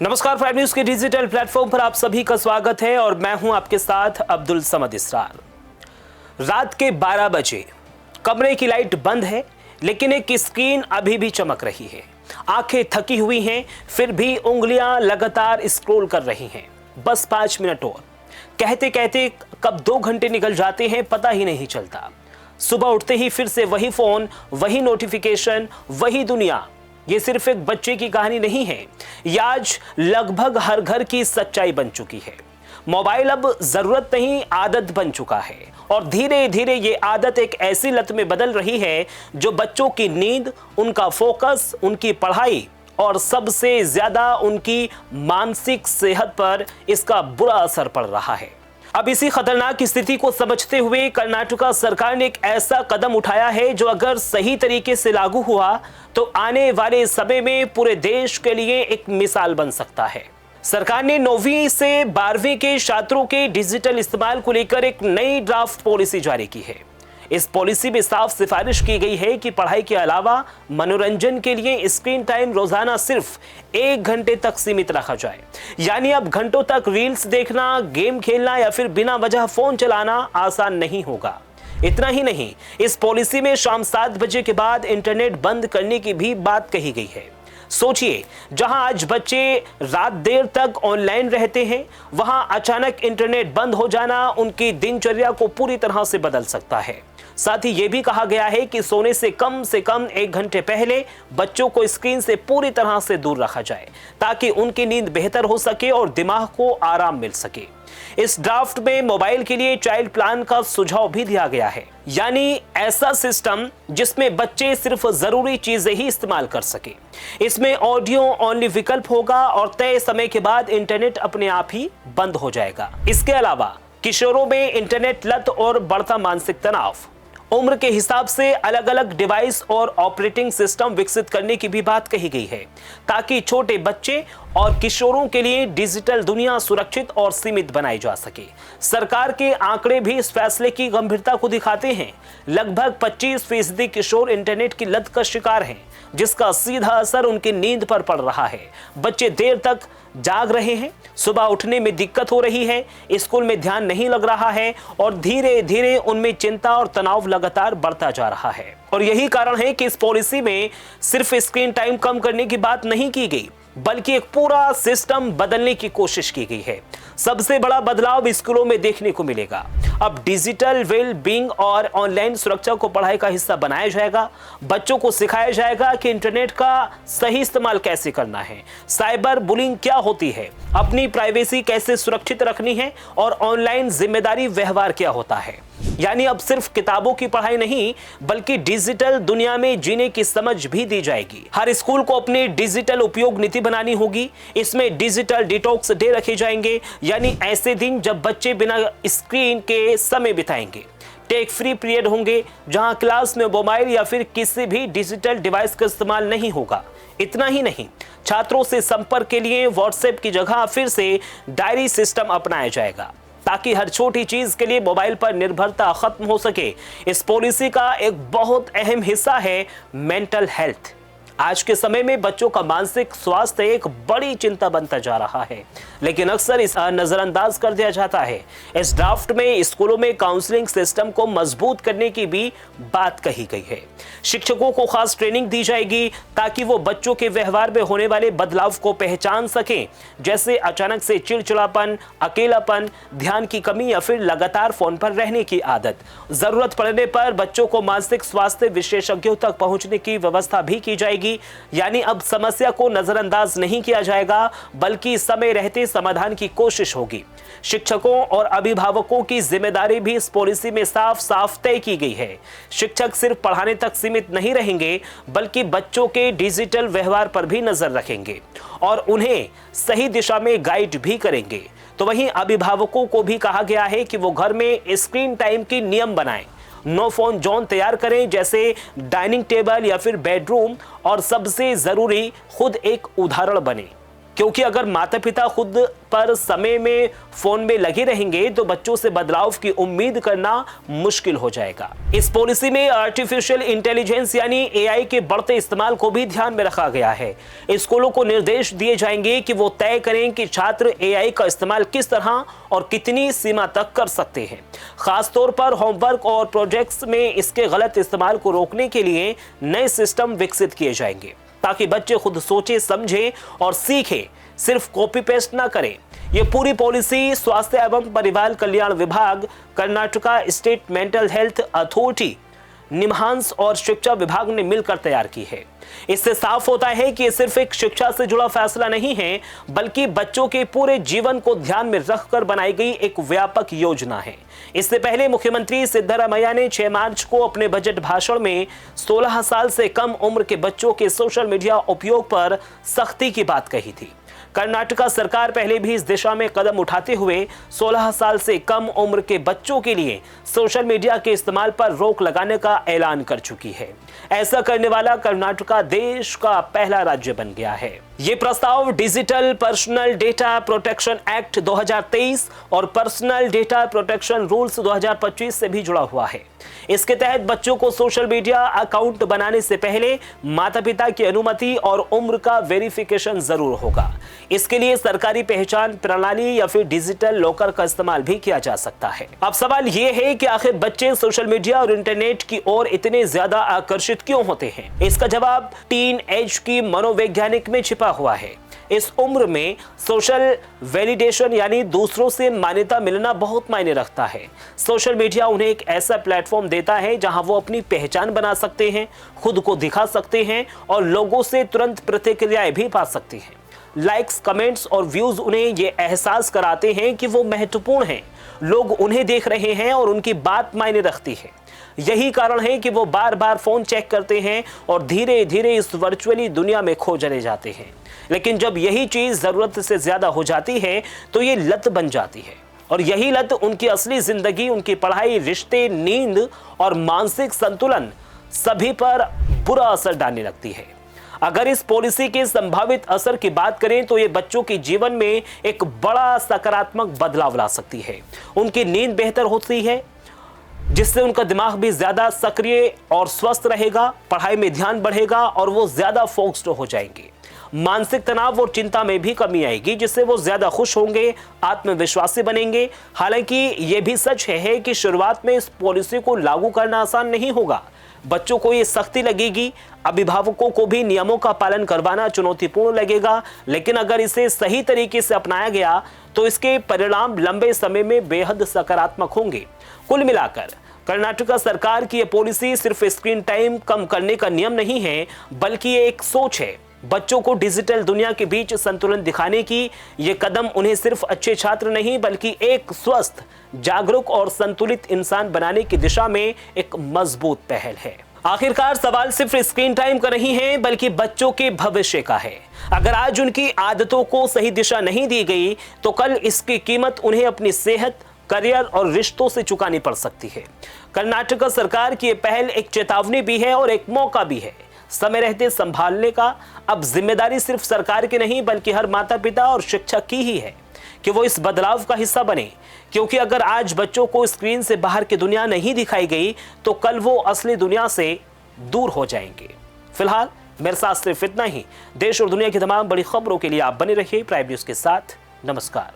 नमस्कार, prime news के digital platform पर आप सभी का स्वागत है और मैं हूं आपके साथ अब्दुल समद इसरार। रात के 12 बजे कमरे की लाइट बंद है, लेकिन एक स्क्रीन अभी भी चमक रही है। आंखें थकी हुई हैं, फिर भी उंगलियां लगातार स्क्रॉल कर रही हैं। बस 5 मिनट और, कहते कहते कब 2 घंटे निकल जाते हैं पता ही नहीं चलता। सुबह उठते ही फिर से वही फोन, वही नोटिफिकेशन, वही दुनिया। ये सिर्फ एक बच्चे की कहानी नहीं है, ये आज लगभग हर घर की सच्चाई बन चुकी है। मोबाइल अब जरूरत नहीं, आदत बन चुका है और धीरे धीरे ये आदत एक ऐसी लत में बदल रही है जो बच्चों की नींद, उनका फोकस, उनकी पढ़ाई और सबसे ज्यादा उनकी मानसिक सेहत पर इसका बुरा असर पड़ रहा है। अब इसी खतरनाक स्थिति को समझते हुए कर्नाटक सरकार ने एक ऐसा कदम उठाया है जो अगर सही तरीके से लागू हुआ तो आने वाले समय में पूरे देश के लिए एक मिसाल बन सकता है। सरकार ने 9वीं से 12वीं के छात्रों के डिजिटल इस्तेमाल को लेकर एक नई ड्राफ्ट पॉलिसी जारी की है। इस पॉलिसी में साफ सिफारिश की गई है कि पढ़ाई के अलावा मनोरंजन के लिए स्क्रीन टाइम रोजाना सिर्फ 1 घंटे तक सीमित रखा जाए। यानी अब घंटों तक रील्स देखना, गेम खेलना या फिर बिना वजह फोन चलाना आसान नहीं होगा। इतना ही नहीं, इस पॉलिसी में शाम 7 बजे के बाद इंटरनेट बंद करने की भी बात कही गई है। सोचिए, जहां आज बच्चे रात देर तक ऑनलाइन रहते हैं, वहां अचानक इंटरनेट बंद हो जाना उनकी दिनचर्या को पूरी तरह से बदल सकता है। साथ ही यह भी कहा गया है कि सोने से कम 1 घंटे पहले बच्चों को स्क्रीन से पूरी तरह से दूर रखा जाए, ताकि उनकी नींद बेहतर हो सके और दिमाग को आराम मिल सके। इस ड्राफ्ट में मोबाइल के लिए चाइल्ड प्लान का सुझाव भी दिया गया है, यानी ऐसा सिस्टम जिसमें बच्चे सिर्फ जरूरी चीजें ही इस्तेमाल कर सके। इसमें ऑडियो ओनली विकल्प होगा और तय समय के बाद इंटरनेट अपने आप ही बंद हो जाएगा। इसके अलावा किशोरों में इंटरनेट लत और बढ़ता मानसिक तनाव, उम्र के हिसाब से अलग अलग डिवाइस और ऑपरेटिंग सिस्टम विकसित करने की भी बात कही गई है, ताकि छोटे बच्चे और किशोरों के लिए डिजिटल दुनिया सुरक्षित और सीमित बनाई जा सके। सरकार के आंकड़े भी इस फैसले की गंभीरता को दिखाते हैं। लगभग 25% किशोर इंटरनेट की लत का शिकार हैं, जिसका सीधा असर उनकी नींद पर पड़ रहा है। बच्चे देर तक जाग रहे हैं, सुबह उठने में दिक्कत हो रही है, स्कूल में ध्यान नहीं लग रहा है और धीरे धीरे उनमें चिंता और तनाव लगातार बढ़ता जा रहा है। और यही कारण है कि इस पॉलिसी में सिर्फ स्क्रीन टाइम कम करने की बात नहीं की गई, बल्कि एक पूरा सिस्टम बदलने की कोशिश की गई है। सबसे बड़ा बदलाव स्कूलों में देखने को मिलेगा। अब डिजिटल वेल बीइंग और ऑनलाइन सुरक्षा को पढ़ाई का हिस्सा बनाया जाएगा। बच्चों को सिखाया जाएगा कि इंटरनेट का सही इस्तेमाल कैसे करना है, साइबर बुलिंग क्या होती है, अपनी प्राइवेसी कैसे सुरक्षित रखनी है और ऑनलाइन जिम्मेदारी व्यवहार क्या होता है। यानी अब सिर्फ किताबों की पढ़ाई नहीं, बल्कि डिजिटल दुनिया में जीने की समझ भी दी जाएगी। हर स्कूल को अपनी डिजिटल उपयोग नीति बनानी होगी। इसमें डिजिटल डिटॉक्स डे रखे जाएंगे, यानी ऐसे दिन जब बच्चे बिना स्क्रीन के समय बिताएंगे। टेक फ्री पीरियड होंगे, जहां क्लास में मोबाइल या फिर किसी भी डिजिटल डिवाइस का इस्तेमाल नहीं होगा। इतना ही नहीं, छात्रों से संपर्क के लिए व्हाट्सएप की जगह फिर से डायरी सिस्टम अपनाया जाएगा, ताकि हर छोटी चीज के लिए मोबाइल पर निर्भरता खत्म हो सके। इस पॉलिसी का एक बहुत अहम हिस्सा है मेंटल हेल्थ। आज के समय में बच्चों का मानसिक स्वास्थ्य एक बड़ी चिंता बनता जा रहा है, लेकिन अक्सर इस नजरअंदाज कर दिया जाता है। इस ड्राफ्ट में स्कूलों में काउंसलिंग सिस्टम को मजबूत करने की भी बात कही गई है। शिक्षकों को खास ट्रेनिंग दी जाएगी, ताकि वो बच्चों के व्यवहार में होने वाले बदलाव को पहचान सकें, जैसे अचानक से चिड़चिड़ापन, अकेलापन, ध्यान की कमी या फिर लगातार फोन पर रहने की आदत। जरूरत पड़ने पर बच्चों को मानसिक स्वास्थ्य विशेषज्ञों तक पहुंचने की व्यवस्था भी की जाएगी। यानी अब समस्या को नजरअंदाज नहीं किया जाएगा, बल्कि समय रहते समाधान की कोशिश होगी। शिक्षकों और अभिभावकों की जिम्मेदारी भी इस पॉलिसी में साफ साफ तय की गई है। शिक्षक सिर्फ पढ़ाने तक सीमित नहीं रहेंगे, बल्कि बच्चों के डिजिटल व्यवहार पर भी नजर रखेंगे और उन्हें सही दिशा में गाइड भी करेंगे। तो वहीं अभिभावकों को भी कहा गया है कि वो घर में स्क्रीन टाइम की नियम बनाएं, नो फोन जोन तैयार करें, जैसे डाइनिंग टेबल या फिर बेडरूम, और सबसे जरूरी खुद एक उदाहरण बने। क्योंकि अगर माता पिता खुद पर समय में फोन में लगे रहेंगे तो बच्चों से बदलाव की उम्मीद करना मुश्किल हो जाएगा। इस पॉलिसी में आर्टिफिशियल इंटेलिजेंस यानी एआई के बढ़ते इस्तेमाल को भी ध्यान में रखा गया है। स्कूलों को निर्देश दिए जाएंगे कि वो तय करें कि छात्र एआई का इस्तेमाल किस तरह और कितनी सीमा तक कर सकते हैं। खासतौर पर होमवर्क और प्रोजेक्ट्स में इसके गलत इस्तेमाल को रोकने के लिए नए सिस्टम विकसित किए जाएंगे ताकि बच्चे खुद सोचे, समझे और सीखें, सिर्फ कॉपी पेस्ट ना करें। ये पूरी पॉलिसी स्वास्थ्य एवं परिवार कल्याण विभाग, Karnataka state mental health authority, NIMHANS और शिक्षा विभाग ने मिलकर तैयार की है। इससे साफ होता है कि ये सिर्फ एक शिक्षा से जुड़ा फैसला नहीं है, बल्कि बच्चों के पूरे जीवन को ध्यान में रखकर बनाई गई एक व्यापक योजना है। इससे पहले मुख्यमंत्री सिद्धरामैया ने 6 मार्च को अपने बजट भाषण में 16 साल से कम उम्र के बच्चों के सोशल मीडिया उपयोग पर सख्ती की बात कही थी। कर्नाटका सरकार पहले भी इस दिशा में कदम उठाते हुए 16 साल से कम उम्र के बच्चों के लिए सोशल मीडिया के इस्तेमाल पर रोक लगाने का ऐलान कर चुकी है। ऐसा करने वाला कर्नाटका देश का पहला राज्य बन गया है। ये प्रस्ताव digital personal data protection act 2023 और पर्सनल डेटा प्रोटेक्शन रूल्स 2025 से भी जुड़ा हुआ है। इसके तहत बच्चों को सोशल मीडिया अकाउंट बनाने से पहले माता पिता की अनुमति और उम्र का वेरिफिकेशन जरूर होगा। इसके लिए सरकारी पहचान प्रणाली या फिर डिजिटल लॉकर का इस्तेमाल भी किया जा सकता है। अब सवाल यह है कि आखिर बच्चे सोशल मीडिया और इंटरनेट की ओर इतने ज्यादा आकर्षित क्यों होते हैं? इसका जवाब टीन एज की मनोवैज्ञानिक में छिपा हुआ है। इस उम्र में सोशल वैलिडेशन यानी दूसरों से मान्यता मिलना बहुत मायने रखता है। सोशल मीडिया उन्हें एक ऐसा प्लेटफॉर्म देता है जहां वो अपनी पहचान बना सकते हैं, खुद को दिखा सकते हैं और लोगों से तुरंत प्रतिक्रियाएं भी पा सकते हैं। लाइक्स, कमेंट्स और व्यूज उन्हें ये एहसास कराते हैं कि वो महत्वपूर्ण हैं, लोग उन्हें देख रहे हैं और उनकी बात मायने रखती है। यही कारण है कि वो बार बार फोन चेक करते हैं और धीरे धीरे इस वर्चुअली दुनिया में खो चले जाते हैं। लेकिन जब यही चीज जरूरत से ज्यादा हो जाती है तो ये लत बन जाती है और यही लत उनकी असली जिंदगी, उनकी पढ़ाई, रिश्ते, नींद और मानसिक संतुलन सभी पर बुरा असर डालने लगती है। अगर इस पॉलिसी के संभावित असर की बात करें तो ये बच्चों के जीवन में एक बड़ा सकारात्मक बदलाव ला सकती है। उनकी नींद बेहतर होती है, जिससे उनका दिमाग भी ज्यादा सक्रिय और स्वस्थ रहेगा, पढ़ाई में ध्यान बढ़ेगा और वो ज्यादा फोकस्ड हो जाएंगे। मानसिक तनाव और चिंता में भी कमी आएगी, जिससे वो ज्यादा खुश होंगे, आत्मविश्वासी बनेंगे। हालांकि ये भी सच है कि शुरुआत में इस पॉलिसी को लागू करना आसान नहीं होगा। बच्चों को ये सख्ती लगेगी, अभिभावकों को भी नियमों का पालन करवाना चुनौतीपूर्ण लगेगा, लेकिन अगर इसे सही तरीके से अपनाया गया तो इसके परिणाम लंबे समय में बेहद सकारात्मक होंगे। कुल मिलाकर कर्नाटका सरकार की यह पॉलिसी सिर्फ स्क्रीन टाइम कम करने का नियम नहीं है, बल्कि ये एक सोच है। बच्चों को डिजिटल दुनिया के बीच संतुलन दिखाने की ये कदम उन्हें सिर्फ अच्छे छात्र नहीं बल्कि एक स्वस्थ, जागरूक और संतुलित इंसान बनाने की दिशा में एक मजबूत पहल है। आखिरकार सवाल सिर्फ स्क्रीन टाइम का नहीं है बल्कि बच्चों के भविष्य का है। अगर आज उनकी आदतों को सही दिशा नहीं दी गई तो कल इसकी कीमत उन्हें अपनी सेहत, करियर और रिश्तों से चुकानी पड़ सकती है। कर्नाटका सरकार की यह पहल एक चेतावनी भी है और एक मौका भी है। समय रहते संभालने का अब जिम्मेदारी सिर्फ सरकार की नहीं बल्कि हर माता पिता और शिक्षक की ही है कि वो इस बदलाव का हिस्सा बने, क्योंकि अगर आज बच्चों को स्क्रीन से बाहर की दुनिया नहीं दिखाई गई तो कल वो असली दुनिया से दूर हो जाएंगे। फिलहाल मेरे साथ सिर्फ इतना ही। देश और दुनिया की तमाम बड़ी खबरों के लिए आप बने रहिए प्राइम न्यूज़ के साथ। नमस्कार।